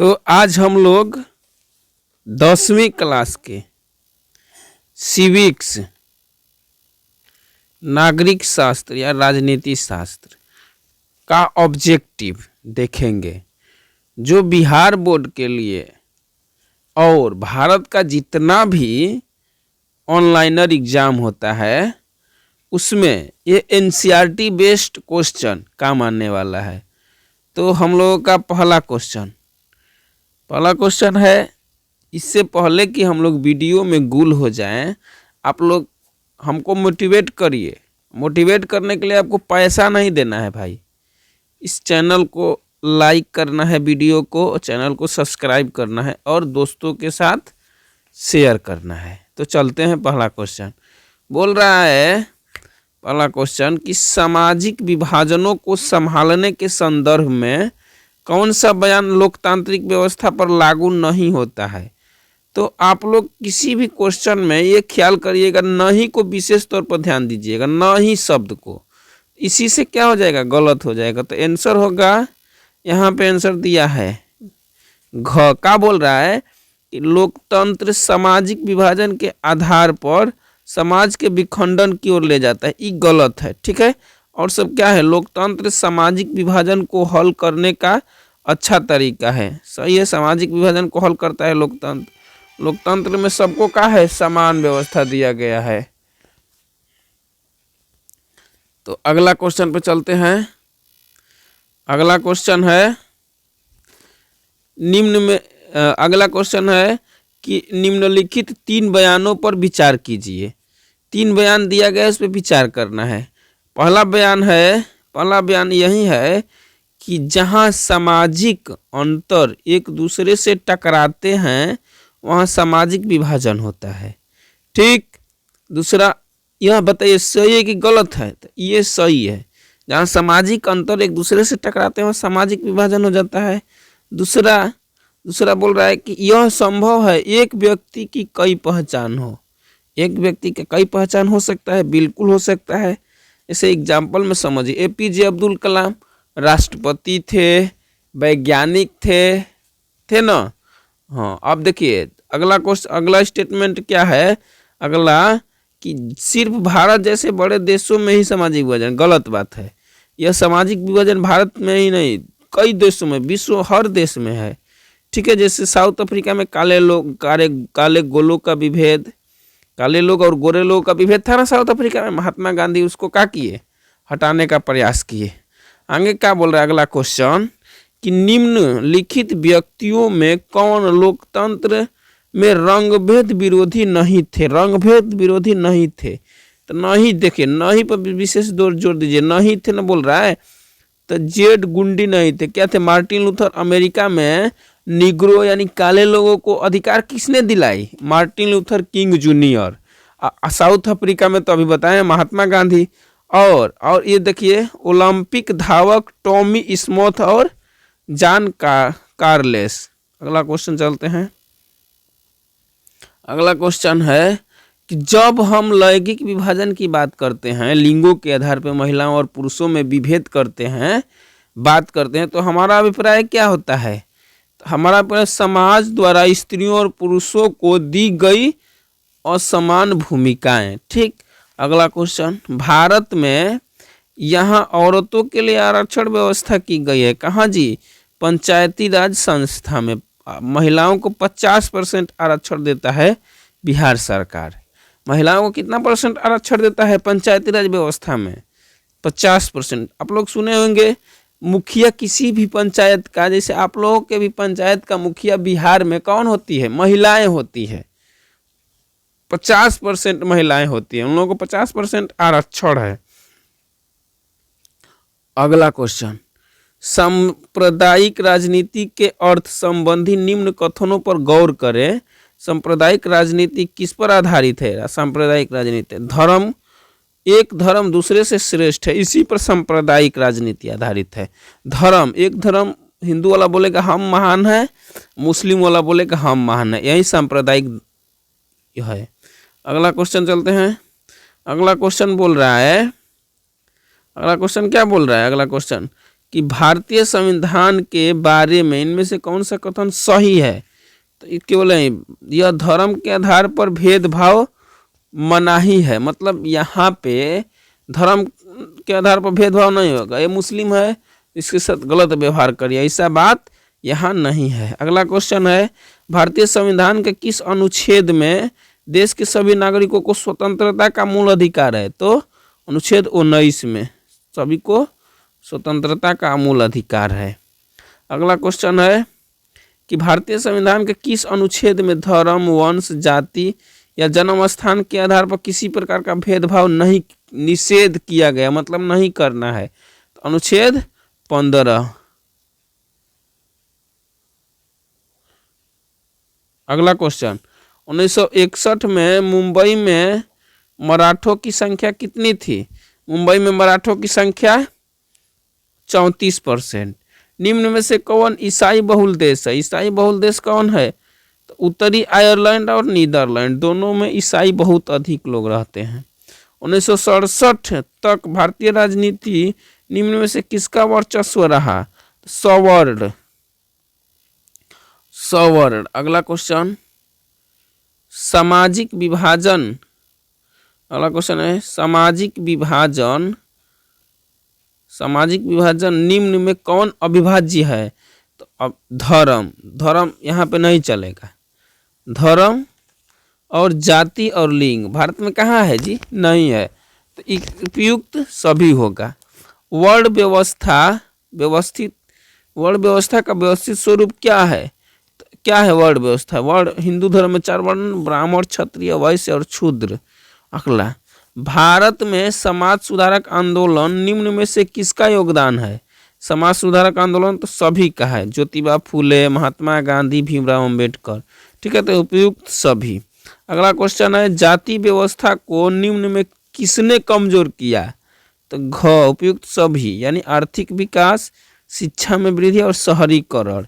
तो आज हम लोग 10वीं क्लास के सिविक्स, नागरिक शास्त्र या राजनीति शास्त्र का ऑब्जेक्टिव देखेंगे, जो बिहार बोर्ड के लिए और भारत का जितना भी ऑनलाइनर एग्जाम होता है उसमें ये एनसीईआरटी बेस्ड क्वेश्चन काम आने वाला है। तो हम लोगों का पहला क्वेश्चन है। इससे पहले कि हम लोग वीडियो में गुल हो जाएं, आप लोग हमको मोटिवेट करिए। मोटिवेट करने के लिए आपको पैसा नहीं देना है भाई। इस चैनल को लाइक करना है, वीडियो को, चैनल को सब्सक्राइब करना है और दोस्तों के साथ शेयर करना है। तो चलते हैं, पहला क्वेश्चन बोल रहा है, पहला क्वेश्चन कि सामाजिक विभाजनों को संभालने के संदर्भ में कौन सा बयान लोकतांत्रिक व्यवस्था पर लागू नहीं होता है। तो आप लोग किसी भी क्वेश्चन में ये ख्याल करिएगा, नहीं को विशेष तौर पर ध्यान दीजिएगा, नहीं शब्द को। इसी से क्या हो जाएगा, गलत हो जाएगा। तो आंसर होगा, यहाँ पे आंसर दिया है घ। क्या बोल रहा है कि लोकतंत्र सामाजिक विभाजन के आधार पर समाज के विखंडन की ओर ले जाता है। ये गलत है, ठीक है। और सब क्या है, लोकतंत्र सामाजिक विभाजन को हल करने का अच्छा तरीका है। सही है, सामाजिक विभाजन को हल करता है लोकतंत्र। लोकतंत्र में सबको क्या है, समान व्यवस्था दिया गया है। तो अगला क्वेश्चन पे चलते हैं। अगला क्वेश्चन है अगला क्वेश्चन है कि निम्नलिखित 3 बयानों पर विचार कीजिए। 3 बयान दिया गया है, इस पर विचार करना है। पहला बयान यही है कि जहाँ सामाजिक अंतर एक दूसरे से टकराते हैं वहाँ सामाजिक विभाजन होता है, ठीक। दूसरा, यह बताइए सही है कि गलत है। तो ये सही है, जहाँ सामाजिक अंतर एक दूसरे से टकराते हैं वहाँ सामाजिक विभाजन हो जाता है। दूसरा बोल रहा है कि यह संभव है एक व्यक्ति की कई पहचान हो। एक व्यक्ति का कई पहचान हो सकता है, बिल्कुल हो सकता है। जैसे एग्जाम्पल में समझिए, एपीजे अब्दुल कलाम राष्ट्रपति थे, वैज्ञानिक थे ना। हाँ, अब देखिए अगला स्टेटमेंट क्या है, अगला कि सिर्फ भारत जैसे बड़े देशों में ही सामाजिक विभाजन, गलत बात है। यह सामाजिक विभाजन भारत में ही नहीं, कई देशों में, विश्व हर देश में है, ठीक है। जैसे साउथ अफ्रीका में काले गोलों का विभेद, काले लोग और गोरे लोगों का विभेद था ना साउथ अफ्रीका में। महात्मा गांधी उसको क्या किए, हटाने का प्रयास किए। आगे क्या बोल रहा है अगला क्वेश्चन कि निम्नलिखित व्यक्तियों में कौन लोकतंत्र में रंगभेद विरोधी नहीं थे। रंगभेद विरोधी नहीं थे, तो नहीं, देखिए नहीं पर विशेष जोर दीजिए, नहीं थे ना बोल रहा है। तो जेड गुंडी नहीं थे, क्या थे, मार्टिन लूथर। अमेरिका में निग्रो यानी काले लोगों को अधिकार किसने दिलाई, Martin Luther king junior. South Africa में तो अभी बताएं महात्मा गांधी। और ये देखिए ओलंपिक धावक टॉमी स्मॉथ और जॉन कार्लेस। अगला क्वेश्चन चलते हैं। अगला क्वेश्चन है कि जब हम लैंगिक विभाजन की बात करते हैं, लिंगों के आधार पर महिलाओं और पुरुषों में विभेद करते हैं, बात करते हैं, तो हमारा अभिप्राय क्या होता है। तो हमारा अभिप्राय समाज द्वारा स्त्रियों और पुरुषों को दी गई असमान भूमिकाएं, ठीक। अगला क्वेश्चन, भारत में यहाँ औरतों के लिए आरक्षण व्यवस्था की गई है, कहाँ जी, पंचायती राज संस्था में। महिलाओं को 50% आरक्षण देता है बिहार सरकार। महिलाओं को कितना परसेंट आरक्षण देता है पंचायती राज व्यवस्था में, 50%। आप लोग सुने होंगे मुखिया किसी भी पंचायत का, जैसे आप लोगों के भी पंचायत का मुखिया बिहार में कौन होती है, महिलाएं होती है। 50% महिलाएं होती है, उन लोगों को 50% आरक्षण है। अगला क्वेश्चन, सांप्रदायिक राजनीति के अर्थ संबंधी निम्न कथनों पर गौर करें। सांप्रदायिक राजनीति किस पर आधारित है, सांप्रदायिक राजनीति धर्म, एक धर्म दूसरे से श्रेष्ठ है, इसी पर सांप्रदायिक राजनीति आधारित है। धर्म, एक धर्म, हिंदू वाला बोलेगा हम महान है, मुस्लिम वाला बोलेगा हम महान है, यही सांप्रदायिक है। अगला क्वेश्चन चलते हैं। अगला क्वेश्चन बोल रहा है, अगला क्वेश्चन क्या बोल रहा है, अगला क्वेश्चन कि भारतीय संविधान के बारे में इनमें से कौन सा कथन सही है। तो ये केवल यह धर्म के आधार पर भेदभाव मनाही है, मतलब यहाँ पे धर्म के आधार पर भेदभाव नहीं होगा। ये मुस्लिम है, इसके साथ गलत व्यवहार करिए, ऐसा बात यहाँ नहीं है। अगला क्वेश्चन है, भारतीय संविधान के किस अनुच्छेद में देश के सभी नागरिकों को स्वतंत्रता का मूल अधिकार है। तो अनुच्छेद 19 में सभी को स्वतंत्रता का मूल अधिकार है। अगला क्वेश्चन है कि भारतीय संविधान के किस अनुच्छेद में धर्म, वंश, जाति या जन्म स्थान के आधार पर किसी प्रकार का भेदभाव नहीं निषेध किया गया, मतलब नहीं करना है। तो अनुच्छेद 15। अगला क्वेश्चन, 1961 में मुंबई में मराठों की संख्या कितनी थी। मुंबई में मराठों की संख्या 34%। निम्न में से कौन ईसाई बहुल देश है। ईसाई बहुल देश कौन है। तो उत्तरी आयरलैंड और नीदरलैंड, दोनों में ईसाई बहुत अधिक लोग रहते हैं। 1967 तक भारतीय राजनीति निम्न में से किसका वर्चस्व रहा। सवर्ण। सवर्ण। अगला क्वेश्चन, सामाजिक विभाजन। अगला क्वेश्चन है, सामाजिक विभाजन। सामाजिक विभाजन निम्न में कौन अविभाज्य है। तो अब धर्म, धर्म यहाँ पे नहीं चलेगा। धर्म और जाति और लिंग भारत में कहाँ है जी, नहीं है, तो उपयुक्त सभी होगा। वर्ण व्यवस्था, व्यवस्थित वर्ण व्यवस्था का व्यवस्थित स्वरूप क्या है। तो क्या है वर्ण व्यवस्था। वर्ण हिंदू धर्म में 4 वर्ण, ब्राह्मण, क्षत्रिय, वैश्य और शूद्र। अगला, भारत में समाज सुधारक आंदोलन निम्न में से किसका योगदान है। समाज सुधारक आंदोलन तो सभी का है, ज्योतिबा फूले, महात्मा गांधी, भीमराव अंबेडकर, ठीक है, तो उपयुक्त सभी। अगला क्वेश्चन है, जाति व्यवस्था को निम्न में किसने कमजोर किया। तो घ, उपयुक्त सभी, यानी आर्थिक विकास, शिक्षा में वृद्धि और शहरीकरण।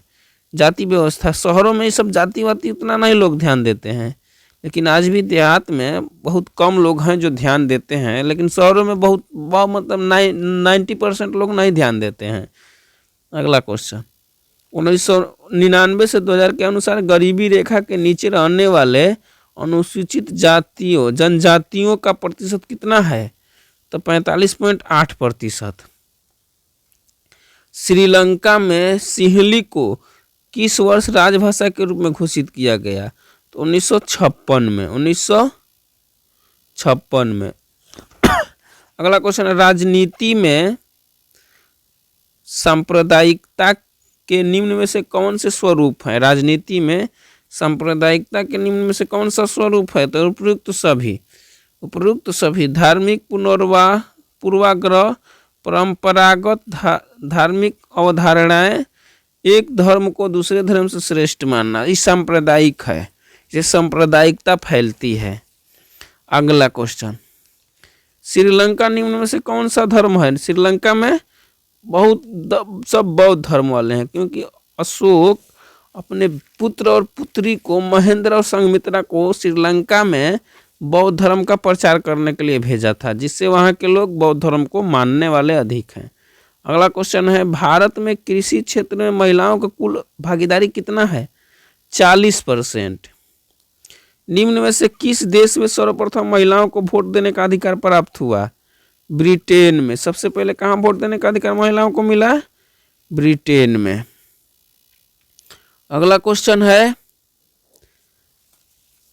जाति व्यवस्था, शहरों में ये सब जाति वाति उतना नहीं लोग ध्यान देते हैं, लेकिन आज भी देहात में बहुत कम लोग हैं जो ध्यान देते हैं, लेकिन शहरों में बहुत मतलब 90% लोग नहीं ध्यान देते हैं। अगला क्वेश्चन, 1999 से 2000 के अनुसार गरीबी रेखा के नीचे रहने वाले अनुसूचित जातियों जनजातियों का प्रतिशत कितना है। तो 45.8%। श्रीलंका में सिंहली को किस वर्ष राजभाषा के रूप में घोषित किया गया। तो 1956 में। 1956 में। अगला क्वेश्चन है, राजनीति में सांप्रदायिकता के निम्न में से कौन से स्वरूप है। राजनीति में सांप्रदायिकता के निम्न में से कौन सा स्वरूप है। तो उपयुक्त सभी। उपयुक्त सभी। धार्मिक पूर्वाग्रह, परंपरागत धार्मिक अवधारणाएं, एक धर्म को दूसरे धर्म से श्रेष्ठ मानना, ये सांप्रदायिक है, ये सांप्रदायिकता फैलती है। अगला क्वेश्चन, श्रीलंका निम्न में से कौन सा धर्म है। श्रीलंका में बहुत सब बौद्ध धर्म वाले हैं, क्योंकि अशोक अपने पुत्र और पुत्री को, महेंद्र और संघमित्रा को श्रीलंका में बौद्ध धर्म का प्रचार करने के लिए भेजा था, जिससे वहाँ के लोग बौद्ध धर्म को मानने वाले अधिक हैं। अगला क्वेश्चन है, भारत में कृषि क्षेत्र में महिलाओं का कुल भागीदारी कितना है। 40%। निम्न में से किस देश में सर्वप्रथम महिलाओं को वोट देने का अधिकार प्राप्त हुआ। ब्रिटेन में। सबसे पहले कहाँ वोट देने का अधिकार महिलाओं को मिला। ब्रिटेन में। अगला क्वेश्चन है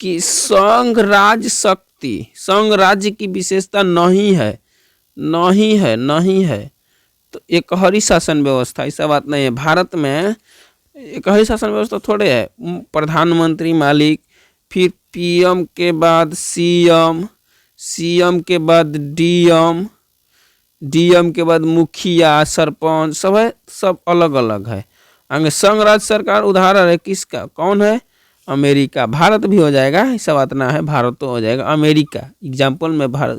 कि संघ राज्य शक्ति, संघ राज्य की विशेषता नहीं है, नहीं है, नहीं है। तो एकहरी शासन व्यवस्था, ऐसा बात नहीं है। भारत में एकहरी शासन व्यवस्था थोड़े है, प्रधानमंत्री मालिक, फिर पीएम के बाद सीएम, सीएम के बाद डीएम, डीएम के बाद मुखिया, सरपंच, सब है, सब अलग अलग है। आगे संघ राज्य सरकार उदाहरण है किसका, कौन है। अमेरिका। भारत भी हो जाएगा, ऐसा बात ना है, भारत तो हो जाएगा। अमेरिका एग्जाम्पल में भारत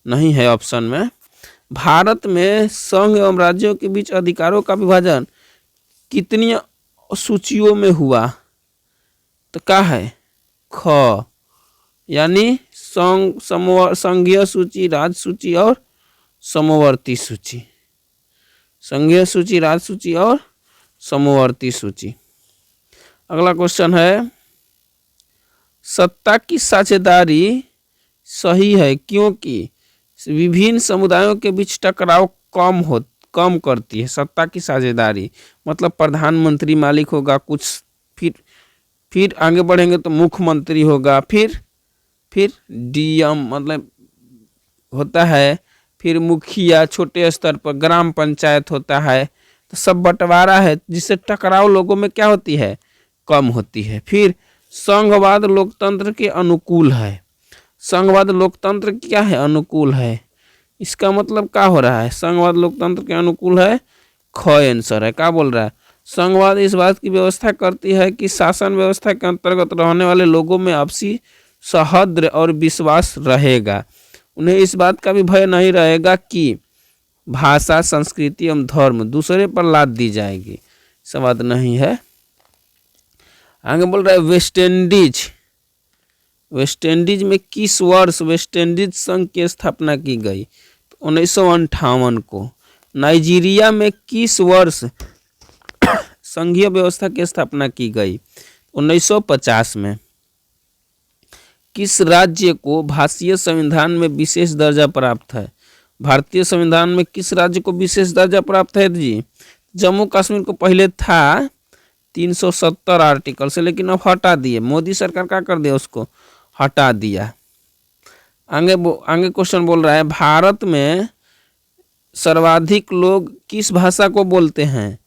नहीं है ऑप्शन में। भारत में संघ एवं राज्यों के बीच अधिकारों का विभाजन कितनी सूचियों में हुआ। तो क्या है, ख, यानी संघीय सूची, राज्य सूची और समवर्ती सूची। संघीय सूची, राज्य सूची और समवर्ती सूची। अगला क्वेश्चन है, सत्ता की साझेदारी सही है क्योंकि विभिन्न समुदायों के बीच टकराव कम करती है। सत्ता की साझेदारी मतलब प्रधानमंत्री मालिक होगा कुछ, फिर आगे बढ़ेंगे तो मुख्यमंत्री होगा, फिर डीएम मतलब होता है, फिर मुखिया, छोटे स्तर पर ग्राम पंचायत होता है। तो सब बंटवारा है जिससे टकराव लोगों में क्या होती है, कम होती है। फिर संघवाद लोकतंत्र के अनुकूल है। संघवाद लोकतंत्र क्या है, अनुकूल है। इसका मतलब क्या हो रहा है, संघवाद लोकतंत्र के अनुकूल है, ख आंसर है। क्या बोल रहा है, संघवाद इस बात की व्यवस्था करती है कि शासन व्यवस्था के अंतर्गत रहने वाले लोगों में आपसी सौहार्द और विश्वास रहेगा। उन्हें इस बात का भी भय नहीं रहेगा कि भाषा, संस्कृति एवं धर्म दूसरे पर लाद दी जाएगी। संवाद नहीं है। आगे बोल रहा है, वेस्ट इंडीज। वेस्ट इंडीज में किस वर्ष वेस्ट इंडीज संघ की स्थापना की गई, तो 1958 को। नाइजीरिया में किस वर्ष संघीय व्यवस्था की स्थापना की गई, 1950 में। किस राज्य को भारतीय संविधान में विशेष दर्जा प्राप्त है, भारतीय संविधान में किस राज्य को विशेष दर्जा प्राप्त है जी, जम्मू कश्मीर को पहले था 370 आर्टिकल से, लेकिन अब हटा दिए, मोदी सरकार क्या कर दिया, उसको हटा दिया। आगे क्वेश्चन बोल रहा है, भारत में सर्वाधिक लोग किस भाषा को बोलते हैं,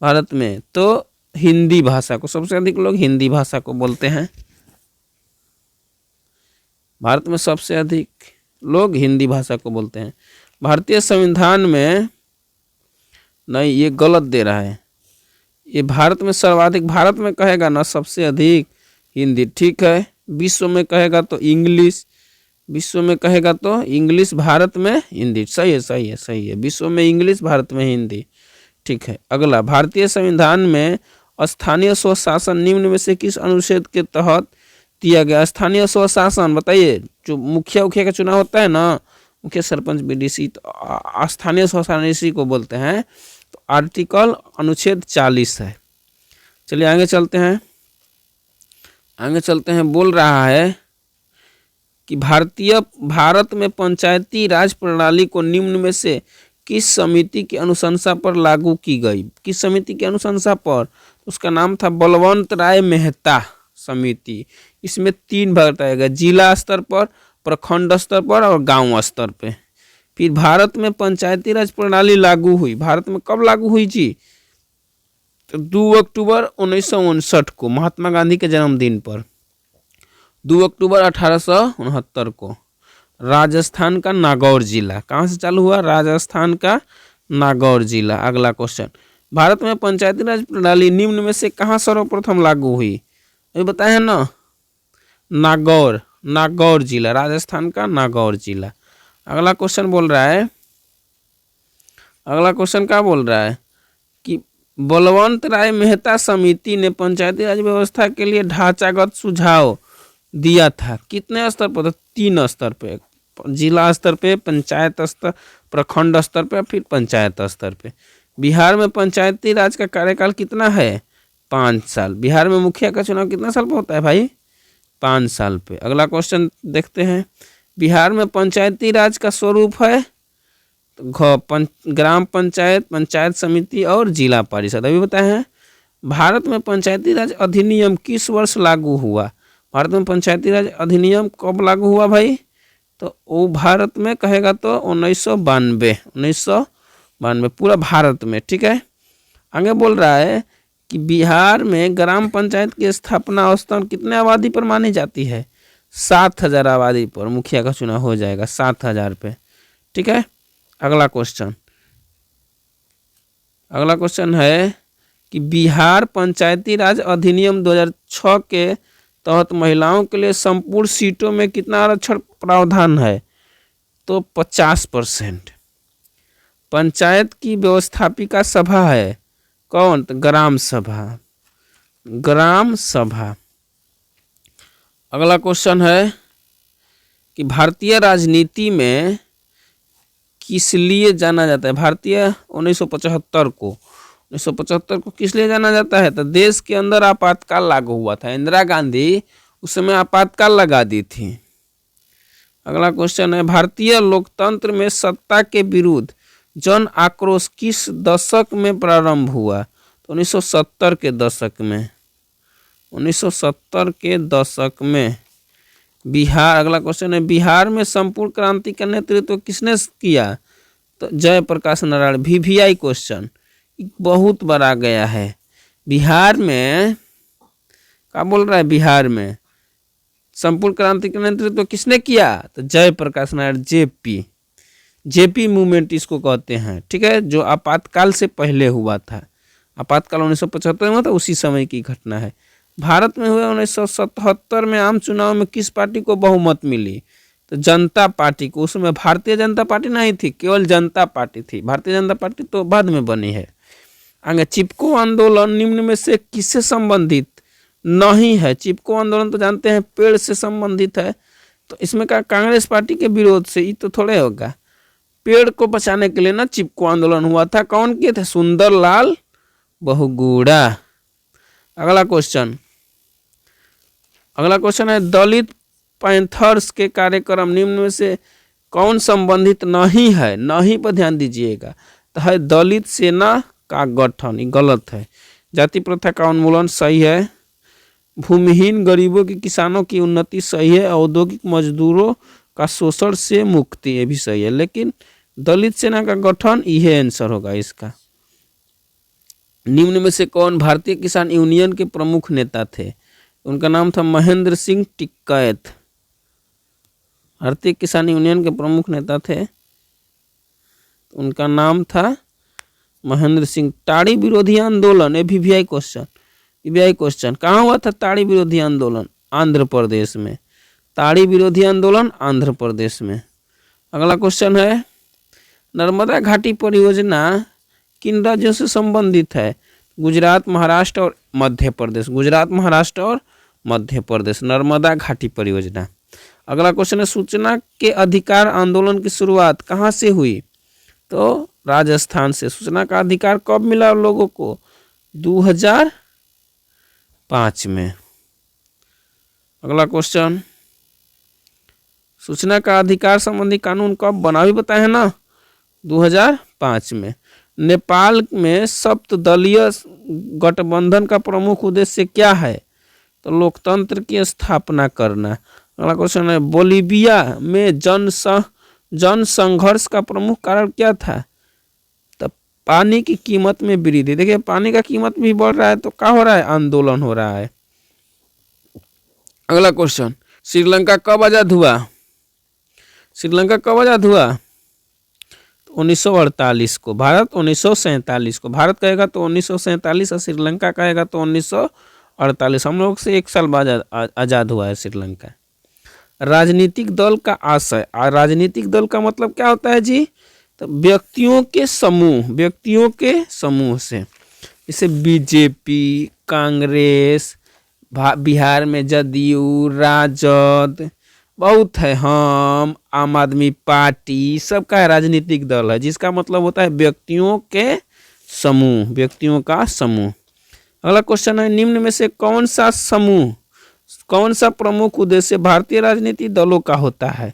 भारत में तो हिंदी भाषा को, सबसे अधिक लोग हिंदी भाषा को बोलते हैं। भारत में सबसे अधिक लोग हिंदी भाषा को बोलते हैं। भारतीय संविधान में नहीं, ये गलत दे रहा है, ये भारत में सर्वाधिक, भारत में कहेगा ना सबसे अधिक हिंदी, ठीक है। विश्व में कहेगा तो इंग्लिश, विश्व में कहेगा तो इंग्लिश, भारत में हिंदी। सही है, सही है, सही है। विश्व में इंग्लिश, भारत में हिंदी, ठीक है। अगला, भारतीय संविधान में स्थानीय स्वशासन निम्न में से किस अनुच्छेद के तहत दिया गया। स्थानीय स्वशासन बताइए, जो मुखिया का चुनाव होता है ना, मुखिया, सरपंच, बीडीसी, तो स्थानीय स्वशासन इसी को बोलते हैं। तो आर्टिकल अनुच्छेद 40 है। चलिए आगे चलते हैं, बोल रहा है कि भारत में पंचायती राज प्रणाली को निम्न में से किस समिति की अनुशंसा पर लागू की गई। किस समिति की अनुशंसा पर, उसका नाम था बलवंत राय मेहता समिति। इसमें 3 भाग बताया गया, जिला स्तर पर, प्रखंड स्तर पर और गांव स्तर पे। फिर भारत में पंचायती राज प्रणाली लागू हुई, भारत में कब लागू हुई जी, तो 2 अक्टूबर 1959 को, महात्मा गांधी के जन्मदिन पर, 2 अक्टूबर 1869 को। राजस्थान का नागौर जिला, कहाँ से चालू हुआ, राजस्थान का नागौर जिला। अगला क्वेश्चन, भारत में पंचायती राज प्रणाली निम्न में से कहाँ सर्वप्रथम लागू हुई, अभी बताए हैं ना, नागौर जिला, राजस्थान का नागौर जिला। अगला क्वेश्चन बोल रहा है, अगला क्वेश्चन क्या बोल रहा है कि बलवंत राय मेहता समिति ने पंचायती राज व्यवस्था के लिए ढांचागत सुझाव दिया था। कितने स्तर पर, 3 स्तर पे, जिला स्तर पे, पंचायत स्तर, प्रखंड स्तर पे, फिर पंचायत स्तर पे। बिहार में पंचायती राज का कार्यकाल कितना है, 5 साल। बिहार में मुखिया का चुनाव कितना साल पे होता है भाई, 5 साल पे। अगला क्वेश्चन देखते हैं, बिहार में पंचायती राज का स्वरूप है तो ग्राम पंचायत, पंचायत समिति और जिला परिषद। अभी बताए हैं, भारत में पंचायती राज अधिनियम किस वर्ष लागू हुआ, भारत में पंचायती राज अधिनियम कब लागू हुआ भाई, तो वो भारत में कहेगा तो 1992 पूरा भारत में, ठीक है। आगे बोल रहा है कि बिहार में ग्राम पंचायत की स्थापना औसतन कितने आबादी पर मानी जाती है, 7000 आबादी पर मुखिया का चुनाव हो जाएगा, 7000 पे, ठीक है। अगला क्वेश्चन है कि बिहार पंचायती राज अधिनियम 2006 के तहत महिलाओं के लिए संपूर्ण सीटों में कितना आरक्षण प्रावधान है, तो 50%। पंचायत की व्यवस्थापिका सभा है कौन, तो ग्राम सभा। अगला क्वेश्चन है कि भारतीय राजनीति में किस लिए जाना जाता है? भारतीय 1975 को 1975 को किस लिए जाना जाता है? तो देश के अंदर आपातकाल लागू हुआ था। इंदिरा गांधी उस समय आपातकाल लगा दी थी। अगला क्वेश्चन है, भारतीय लोकतंत्र में सत्ता के विरुद्ध जन आक्रोश किस दशक में प्रारंभ हुआ? तो 1970 के दशक में। 1970 के दशक में बिहार। अगला क्वेश्चन है, बिहार में संपूर्ण क्रांति का नेतृत्व किसने किया? तो जयप्रकाश नारायण। VVI क्वेश्चन बहुत बड़ा गया है। बिहार में क्या बोल रहा है? बिहार में संपूर्ण क्रांति का नेतृत्व किसने किया? तो जयप्रकाश नारायण। जेपी मूवमेंट इसको कहते हैं, ठीक है, जो आपातकाल से पहले हुआ था। आपातकाल 1975 में था, उसी समय की घटना है। भारत में हुए 1977 में आम चुनाव में किस पार्टी को बहुमत मिली? तो जनता पार्टी को। उसमें भारतीय जनता पार्टी नहीं थी, केवल जनता पार्टी थी। भारतीय जनता पार्टी तो बाद में बनी है। आगे, चिपको आंदोलन निम्न में से किससे संबंधित नहीं है? चिपको आंदोलन तो जानते हैं पेड़ से संबंधित है, तो इसमें का कांग्रेस पार्टी के विरोध से। ये तो थोड़े होगा। पेड़ को बचाने के लिए ना चिपको आंदोलन हुआ था। कौन किए थे? सुंदरलाल बहुगुणा। अगला क्वेश्चन है, दलित पैंथर्स के कार्यक्रम निम्न में से कौन संबंधित नहीं है? नहीं पर ध्यान दीजिएगा। तो है दलित सेना का गठन। ये गलत है। जाति प्रथा का उन्मूलन सही है। भूमिहीन गरीबों के किसानों की उन्नति सही है। औद्योगिक मजदूरों का शोषण से मुक्ति, ये भी सही है। लेकिन दलित सेना का गठन, यह आंसर होगा इसका। निम्न में से कौन भारतीय किसान यूनियन के प्रमुख नेता थे? उनका नाम था महेंद्र सिंह टिक्कैत। भारतीय किसान यूनियन के प्रमुख नेता थे, उनका नाम था महेंद्र सिंह। ताड़ी विरोधी आंदोलन, VVI क्वेश्चन कहाँ हुआ था? ताड़ी विरोधी आंदोलन आंध्र प्रदेश में। ताड़ी विरोधी आंदोलन आंध्र प्रदेश में। अगला क्वेश्चन है, नर्मदा घाटी परियोजना किन राज्यों से संबंधित है? गुजरात, महाराष्ट्र और मध्य प्रदेश। गुजरात, महाराष्ट्र और मध्य प्रदेश, नर्मदा घाटी परियोजना। अगला क्वेश्चन है, सूचना के अधिकार आंदोलन की शुरुआत कहाँ से हुई? तो राजस्थान से। सूचना का अधिकार कब मिला लोगों को? 2005 में। अगला क्वेश्चन, सूचना का अधिकार संबंधी कानून कब बना? भी बताए हैं ना, 2005 में। नेपाल में सप्तदलीय गठबंधन का प्रमुख उद्देश्य क्या है? तो लोकतंत्र की स्थापना करना। अगला क्वेश्चन है, बोलीविया में जन संघर्ष का प्रमुख कारण क्या था? तो पानी की कीमत में वृद्धि। देखिए, पानी का कीमत भी बढ़ रहा है, तो क्या हो रहा है? आंदोलन हो रहा है। अगला क्वेश्चन, श्रीलंका कब आजाद हुआ? श्रीलंका कब आजाद हुआ? 1948 को। भारत 1947 को। भारत कहेगा तो 1947 और श्रीलंका कहेगा तो 1948। हम लोग से 1 साल बाद आजाद हुआ है श्रीलंका। राजनीतिक दल का आशय। राजनीतिक दल का मतलब क्या होता है जी? तो व्यक्तियों के समूह से, जैसे बीजेपी, कांग्रेस, बिहार में जदयू, राजद, बहुत है, हम, आम आदमी पार्टी, सबका है राजनीतिक दल है, जिसका मतलब होता है व्यक्तियों के समूह, व्यक्तियों का समूह। अगला क्वेश्चन है, निम्न में से कौन सा प्रमुख उद्देश्य भारतीय राजनीतिक दलों का होता है?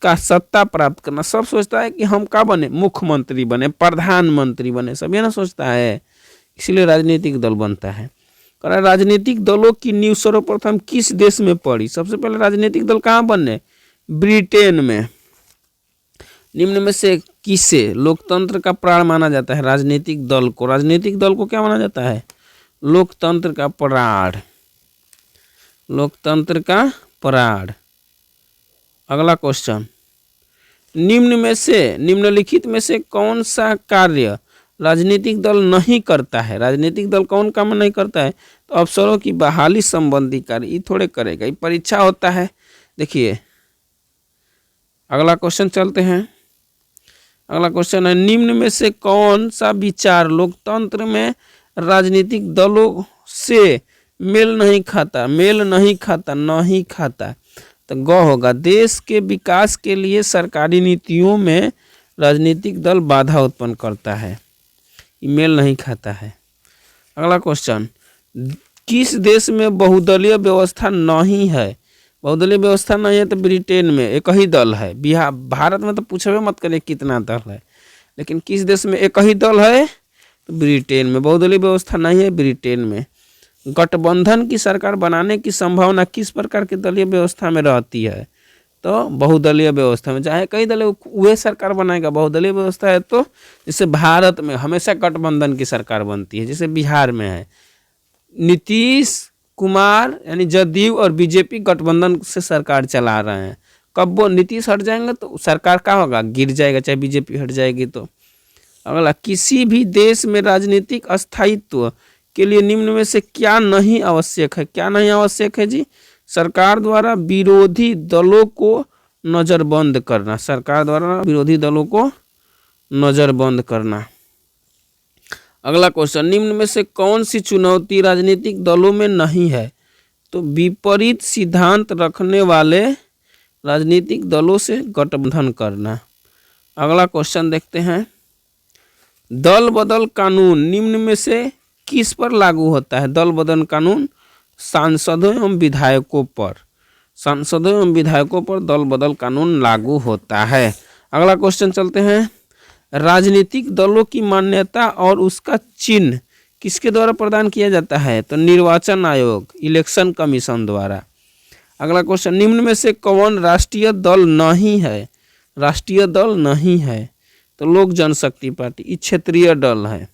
का सत्ता प्राप्त करना। सब सोचता है कि हम क्या बने? मुख्यमंत्री बने, प्रधानमंत्री बने, सब ये ना सोचता है, इसलिए राजनीतिक दल बनता है। राजनीतिक दलों की नींव सर्वप्रथम किस देश में पड़ी? सबसे पहले राजनीतिक दल कहाँ बने? ब्रिटेन में। निम्न में से किसे लोकतंत्र का प्राण माना जाता है? राजनीतिक दल को। राजनीतिक दल को क्या माना जाता है? लोकतंत्र का प्राण, लोकतंत्र का प्राण। अगला क्वेश्चन, निम्नलिखित में से कौन सा कार्य राजनीतिक दल नहीं करता है? राजनीतिक दल कौन काम नहीं करता है? तो अफसरों की बहाली संबंधी कार्य ये थोड़े करेगा, ये परीक्षा होता है। देखिए अगला क्वेश्चन चलते हैं। अगला क्वेश्चन है, निम्न में से कौन सा विचार लोकतंत्र में राजनीतिक दलों से मेल नहीं खाता? तो ग होगा। देश के विकास के लिए सरकारी नीतियों में राजनीतिक दल बाधा उत्पन्न करता है, ईमेल नहीं खाता है। अगला क्वेश्चन, किस देश में बहुदलीय व्यवस्था नहीं है? बहुदलीय व्यवस्था नहीं है तो ब्रिटेन में एक ही दल है। बिहार भारत में तो पूछबे मत करें कितना दल है, लेकिन किस देश में एक ही दल है? तो ब्रिटेन में। बहुदलीय व्यवस्था नहीं है ब्रिटेन में। गठबंधन की सरकार बनाने की संभावना किस प्रकार की दलीय व्यवस्था में रहती है? तो बहुदलीय व्यवस्था में। चाहे कई दल वह सरकार बनाएगा। बहुदलीय व्यवस्था है तो जैसे भारत में हमेशा गठबंधन की सरकार बनती है, जैसे बिहार में है नीतीश कुमार यानी जदयू और बीजेपी गठबंधन से सरकार चला रहे हैं। कब वो नीतीश हट जाएंगे तो सरकार का होगा, गिर जाएगा, चाहे बीजेपी हट जाएगी तो। अगला, किसी भी देश में राजनीतिक अस्थायित्व के लिए निम्न में से क्या नहीं आवश्यक है? क्या नहीं आवश्यक है जी? सरकार द्वारा विरोधी दलों को नजरबंद करना। सरकार द्वारा विरोधी दलों को नजरबंद करना। अगला क्वेश्चन, निम्न में से कौन सी चुनौती राजनीतिक दलों में नहीं है? तो विपरीत सिद्धांत रखने वाले राजनीतिक दलों से गठबंधन करना। अगला क्वेश्चन देखते हैं, दल बदल कानून निम्न में से किस पर लागू होता है? दल बदल कानून सांसदों एवं विधायकों पर। सांसदों एवं विधायकों पर दल बदल कानून लागू होता है। अगला क्वेश्चन चलते हैं, राजनीतिक दलों की मान्यता और उसका चिन्ह किसके द्वारा प्रदान किया जाता है? तो निर्वाचन आयोग, इलेक्शन कमीशन द्वारा। अगला क्वेश्चन, निम्न में से कौन राष्ट्रीय दल नहीं है? राष्ट्रीय दल नहीं है तो लोक जनशक्ति पार्टी। ये क्षेत्रीय दल है,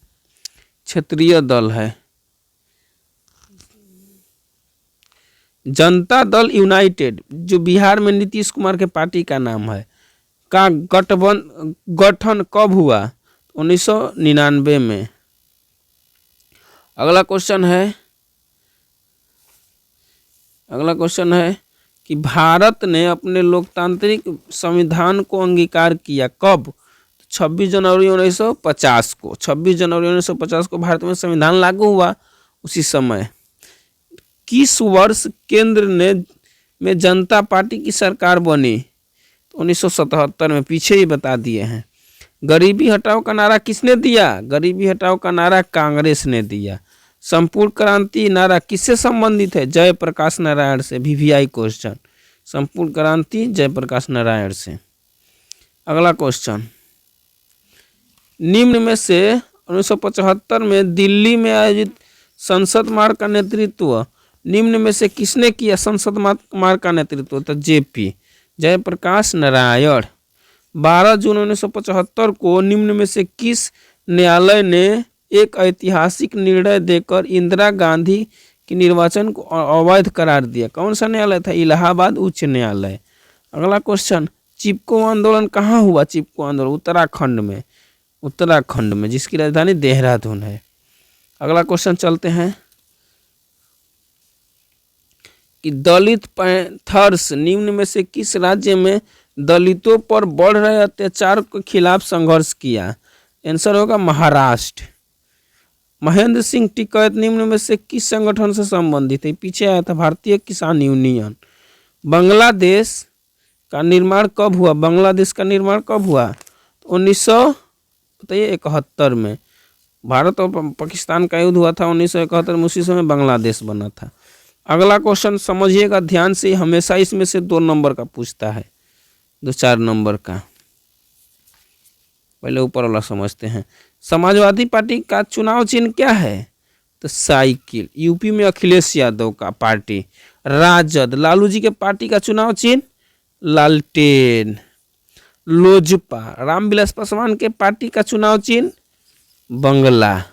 क्षेत्रीय दल है। जनता दल यूनाइटेड जो बिहार में नीतीश कुमार के पार्टी का नाम है, का गठन कब हुआ? 1999 में। अगला क्वेश्चन है कि भारत ने अपने लोकतांत्रिक संविधान को अंगीकार किया कब? 26 जनवरी 1950 को। 26 जनवरी 1950 को भारत में संविधान लागू हुआ। उसी समय किस वर्ष केंद्र में जनता पार्टी की सरकार बनी? 1977 में। पीछे ही बता दिए हैं। गरीबी हटाओ का नारा किसने दिया? गरीबी हटाओ का नारा कांग्रेस ने दिया। संपूर्ण क्रांति नारा किससे संबंधित है? जयप्रकाश नारायण से। VVI क्वेश्चन, संपूर्ण क्रांति जयप्रकाश नारायण से। अगला क्वेश्चन, निम्न में से 1975 में दिल्ली में आयोजित संसद मार्च का नेतृत्व निम्न में से किसने किया? संसद मार्च का नेतृत्व तो JP जयप्रकाश नारायण। 12 जून 1975 को निम्न में से किस न्यायालय ने एक ऐतिहासिक निर्णय देकर इंदिरा गांधी के निर्वाचन को अवैध करार दिया? कौन सा न्यायालय था? इलाहाबाद उच्च न्यायालय। अगला क्वेश्चन, चिपको आंदोलन कहाँ हुआ? चिपको आंदोलन उत्तराखंड में, जिसकी राजधानी देहरादून है। अगला क्वेश्चन चलते हैं कि दलित पैंथर्स निम्न में से किस राज्य में दलितों पर बढ़ रहे अत्याचार के खिलाफ संघर्ष किया? आंसर होगा महाराष्ट्र। महेंद्र सिंह टिकैत निम्न में से किस संगठन से संबंधित है? पीछे आया था भारतीय किसान यूनियन। बांग्लादेश का निर्माण कब हुआ? बांग्लादेश का निर्माण कब हुआ? 1971 में। भारत और पाकिस्तान का युद्ध हुआ था 1971 में, उसी समय बांग्लादेश बना था। अगला क्वेश्चन समझिएगा ध्यान से, हमेशा इसमें से 2 नंबर का पूछता है, 2-4 नंबर का। पहले ऊपर वाला समझते हैं। समाजवादी पार्टी का चुनाव चिन्ह क्या है? तो साइकिल। यूपी में अखिलेश यादव का पार्टी। राजद लालू जी के पार्टी का चुनाव चिन्ह लालटेन। लोजपा रामविलास पासवान के पार्टी का चुनाव चिन्ह बंगला।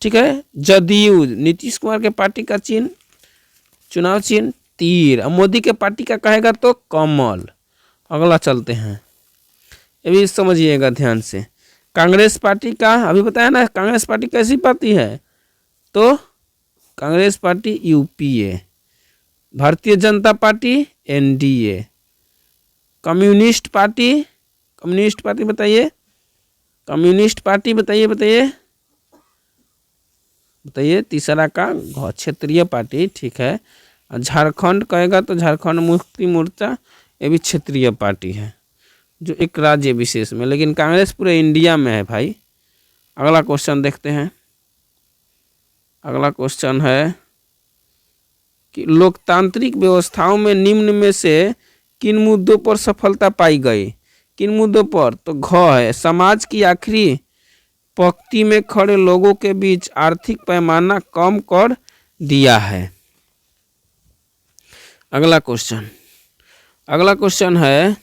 ठीक है। जदयू नीतीश कुमार के पार्टी का चिन्ह चुनाव चिन्ह तीर। मोदी के पार्टी का कहेगा तो कमल। अगला चलते हैं, ये भी समझिएगा ध्यान से। कांग्रेस पार्टी का अभी बताया ना, कांग्रेस पार्टी कैसी पार्टी है? तो Congress party UPA। Bharatiya Janata party NDA। Communist party बताइए, कम्युनिस्ट पार्टी बताइए तीसरा का क्षेत्रीय पार्टी। ठीक है। झारखंड कहेगा तो झारखंड मुक्ति मोर्चा, ये भी क्षेत्रीय पार्टी है। जो एक राज्य विशेष में, लेकिन कांग्रेस पूरे इंडिया में है भाई। अगला क्वेश्चन देखते हैं। अगला क्वेश्चन है कि लोकतांत्रिक व्यवस्थाओं में निम्न में से किन मुद्दों पर सफलता पाई गई? किन मुद्दों पर? तो घ है, समाज की आखिरी पंक्ति में खड़े लोगों के बीच आर्थिक पैमाना कम कर दिया है। अगला क्वेश्चन है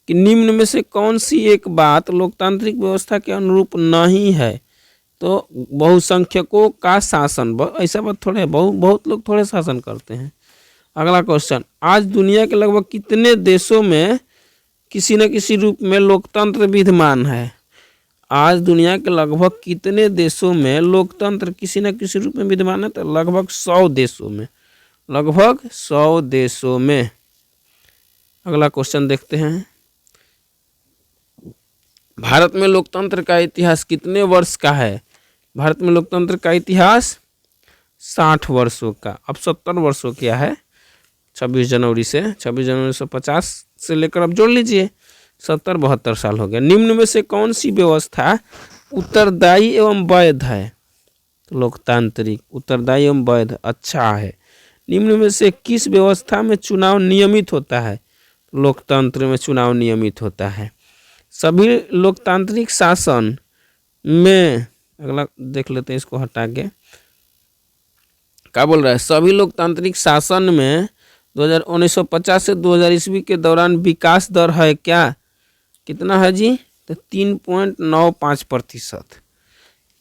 कि निम्न में से कौन सी एक बात लोकतांत्रिक व्यवस्था के अनुरूप नहीं है? तो बहुसंख्यकों का शासन, ऐसा बात थोड़े, बहुत लोग थोड़े शासन करते हैं। अगला क्वेश्चन, आज दुनिया के लगभग कितने देशों में किसी न किसी रूप में लोकतंत्र विद्यमान है? आज दुनिया के लगभग कितने देशों में लोकतंत्र किसी न किसी रूप में विद्यमान है? तो लगभग 100 देशों में, लगभग 100 देशों में। अगला क्वेश्चन देखते हैं। भारत में लोकतंत्र का इतिहास कितने वर्ष का है? भारत में लोकतंत्र का इतिहास 60 वर्षों का। अब 70 वर्षों क्या है? 26 जनवरी 1950 से लेकर अब जोड़ लीजिए 70-72 साल हो गया। निम्न में से कौन सी व्यवस्था उत्तरदायी एवं वैध है? तो लोकतांत्रिक, उत्तरदायी एवं वैध, अच्छा है। निम्न में से किस व्यवस्था में चुनाव नियमित होता है? लोकतंत्र में चुनाव नियमित होता है। सभी लोकतांत्रिक शासन में, अगला देख लेते हैं इसको हटा के, क्या बोल रहा है? सभी लोकतांत्रिक शासन में 1950 से 2000 ईस्वी के दौरान विकास दर है क्या? कितना है जी? तो 3.95%।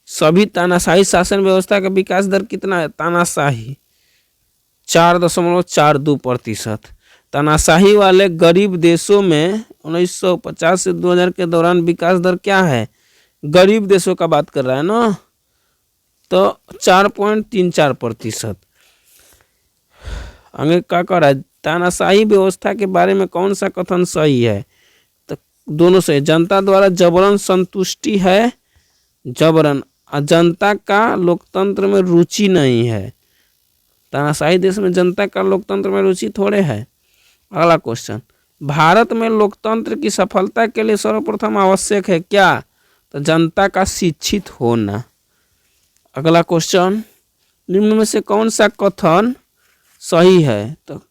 सभी तानाशाही शासन व्यवस्था का विकास दर कितना है? तानाशाही 4.42%। तानाशाही वाले गरीब देशों में 1950 से 2000 के दौरान विकास दर क्या है? गरीब देशों का बात कर रहा है ना, तो 4.34%। आगे क्या कर रहा है? तानाशाही व्यवस्था के बारे में कौन सा कथन सही है? तो दोनों से, जनता द्वारा जबरन संतुष्टि है, जबरन, जनता का लोकतंत्र में रुचि नहीं है। तानाशाही देश में जनता का लोकतंत्र में रुचि थोड़े है। अगला क्वेश्चन, भारत में लोकतंत्र की सफलता के लिए सर्वप्रथम आवश्यक है क्या? तो जनता का शिक्षित होना। अगला क्वेश्चन, निम्न में से कौन सा कथन सही है? तो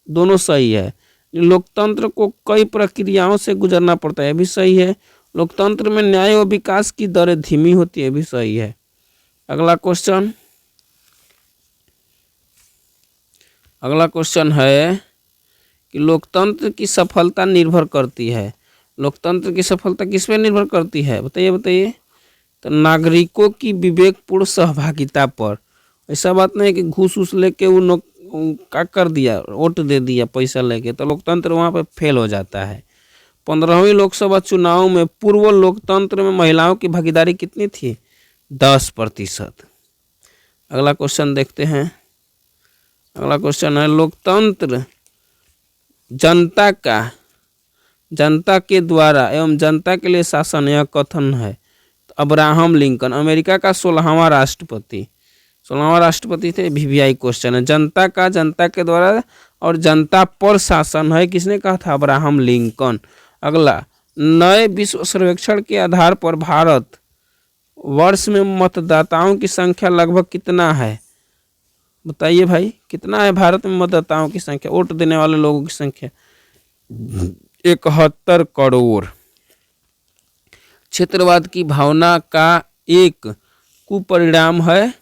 दोनों सही है। लोकतंत्र को कई प्रक्रियाओं से गुजरना पड़ता है, भी सही है। लोकतंत्र में न्याय और विकास की दरें धीमी होती है, भी सही है। अगला क्वेश्चन है कि लोकतंत्र की सफलता निर्भर करती है। लोकतंत्र की सफलता किस पे निर्भर करती है? बताइए। तो नागरिकों की विवेकपूर्ण सहभागिता पर। ऐसा बात नहीं है कि घूस लेके वो क्या कर दिया, वोट दे दिया पैसा लेके, तो लोकतंत्र वहाँ पे फेल हो जाता है। 15वीं लोकसभा चुनाव में पूर्व लोकतंत्र में महिलाओं की भागीदारी कितनी थी? 10%। अगला क्वेश्चन देखते हैं। अगला क्वेश्चन है, लोकतंत्र जनता के द्वारा एवं जनता के लिए शासन, यह कथन है। तो अब्राहम लिंकन, अमेरिका का 16वां राष्ट्रपति थे। VVI क्वेश्चन है, जनता के द्वारा और जनता पर शासन है, किसने कहा था? Abraham Lincoln. अगला, नए विश्व सर्वेक्षण के आधार पर भारत वर्ष में मतदाताओं की संख्या लगभग कितना है? बताइए भाई, कितना है भारत में मतदाताओं की संख्या, वोट देने वाले लोगों की संख्या? 71 करोड़। क्षेत्रवाद की भावना का एक कुपरिणाम है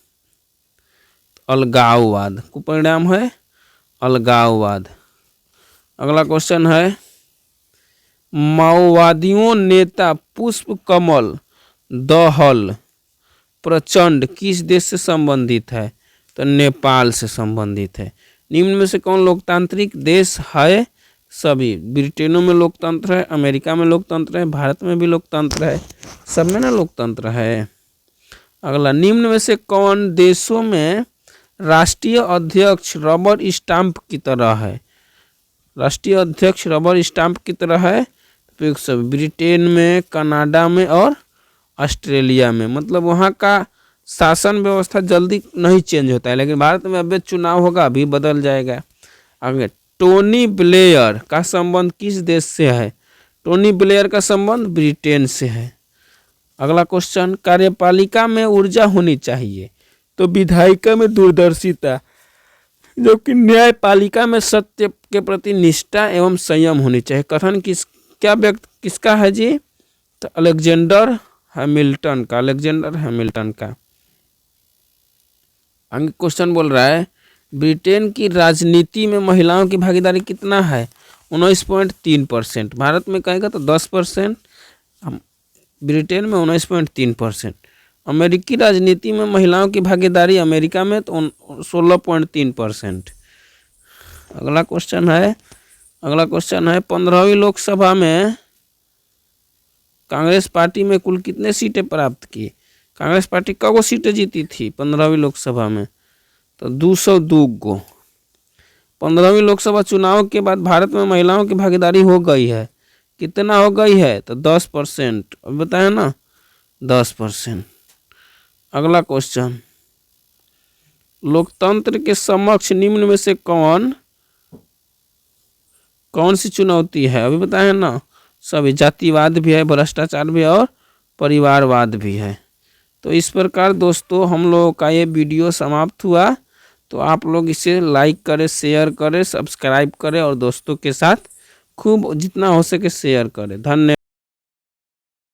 अलगाववाद। कुपरिणाम है अलगाववाद। अगला क्वेश्चन है, माओवादियों नेता पुष्प कमल दहल प्रचंड किस देश से संबंधित है? तो नेपाल से संबंधित है। निम्न में से कौन लोकतांत्रिक देश है? सभी। ब्रिटेनों में लोकतंत्र है, अमेरिका में लोकतंत्र है, भारत में भी लोकतंत्र है, सब में ना लोकतंत्र है। अगला, निम्न में से कौन देशों में राष्ट्रीय अध्यक्ष रबर स्टाम्प की तरह है? राष्ट्रीय अध्यक्ष रबर स्टाम्प की तरह है तो सब ब्रिटेन में, कनाडा में और ऑस्ट्रेलिया में। मतलब वहाँ का शासन व्यवस्था जल्दी नहीं चेंज होता है, लेकिन भारत में अब चुनाव होगा, अभी बदल जाएगा। आगे, टोनी ब्लेयर का संबंध किस देश से है? टोनी ब्लेयर का संबंध ब्रिटेन से है। अगला क्वेश्चन, कार्यपालिका में ऊर्जा होनी चाहिए तो विधायिका में दूरदर्शिता, जबकि न्यायपालिका में सत्य के प्रति निष्ठा एवं संयम होनी चाहिए। कथन किसका है जी? तो अलेक्जेंडर हैमिल्टन का। अलेक्जेंडर हैमिल्टन का। आगे क्वेश्चन बोल रहा है, ब्रिटेन की राजनीति में महिलाओं की भागीदारी कितना है? 19.3%। भारत में कहेगा तो 10%, ब्रिटेन में 19.3%। अमेरिकी राजनीति में महिलाओं की भागीदारी अमेरिका में तो 16.3%। अगला क्वेश्चन है 15वीं लोकसभा में कांग्रेस पार्टी में कुल कितने सीटें प्राप्त की? कांग्रेस पार्टी कब सीटें जीती थी 15वीं लोकसभा में? तो 202 गो। 15वीं लोकसभा चुनाव के बाद भारत में महिलाओं की भागीदारी हो गई है। कितना हो गई है? तो 10%। अब बताए ना, 10%। अगला क्वेश्चन, लोकतंत्र के समक्ष निम्न में से कौन सी चुनौती है? अभी बताए ना, सभी। जातिवाद भी है, भ्रष्टाचार भी है और परिवारवाद भी है। तो इस प्रकार दोस्तों हम लोगों का ये वीडियो समाप्त हुआ। तो आप लोग इसे लाइक करें, शेयर करें, सब्सक्राइब करें और दोस्तों के साथ खूब जितना हो सके शेयर करें। धन्यवाद।